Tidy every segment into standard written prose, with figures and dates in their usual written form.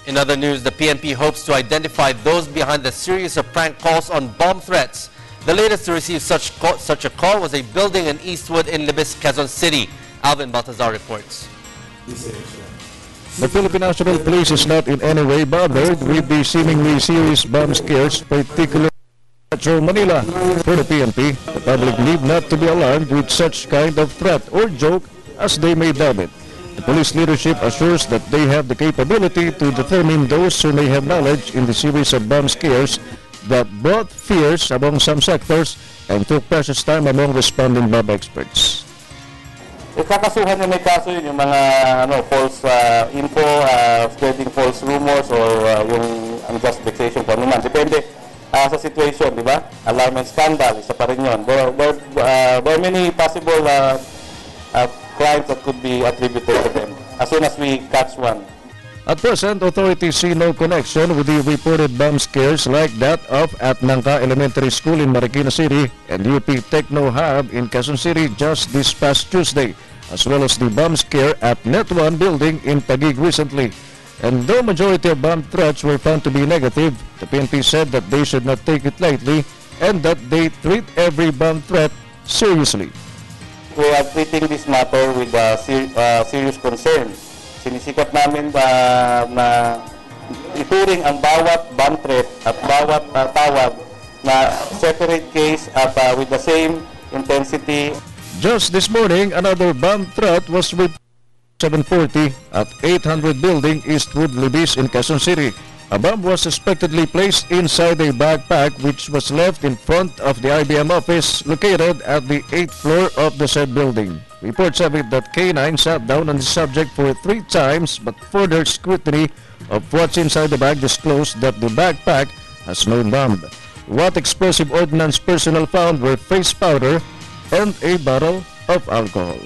In other news, the PNP hopes to identify those behind the series of prank calls on bomb threats. The latest to receive such a call was a building in Eastwood in Libis, Quezon City. Alvin Baltazar reports. The Philippine National Police is not in any way bothered with the seemingly serious bomb scares, particularly in Metro Manila. For the PNP, the public need not to be alarmed with such kind of threat or joke as they may dub it. The police leadership assures that they have the capability to determine those who may have knowledge in the series of bomb scares that brought fears among some sectors and took precious time among responding bomb experts. Kakasuhan na may kaso yun, yung mga false info, spreading false rumors, or yung unjust vexation kung ano man. Depende sa situation, di ba? Alarm and scandal, isa pa rin yun. There are many possible crimes that could be attributed to them as soon as we catch one. At present, authorities see no connection with the reported bomb scares like that of at Nangka Elementary School in Marikina City and UP Techno Hub in Quezon City just this past Tuesday, as well as the bomb scare at Net 1 building in Taguig recently. And though majority of bomb threats were found to be negative, the PNP said that they should not take it lightly and that they treat every bomb threat seriously. We are treating this matter with serious concern. Sinisikap namin na ituring ang bawat bomb threat at bawat tawag na separate case at with the same intensity. Just this morning, another bomb threat was with 740 at 800 building Eastwood Libis in Quezon City. A bomb was suspectedly placed inside a backpack which was left in front of the IBM office located at the 8th floor of the said building. Reports have it that K9 sat down on the subject for 3 times, but further scrutiny of what's inside the bag disclosed that the backpack has no bomb. What explosive ordnance personnel found were face powder and a bottle of alcohol.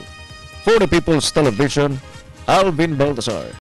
For the People's Television, Alvin Baltazar.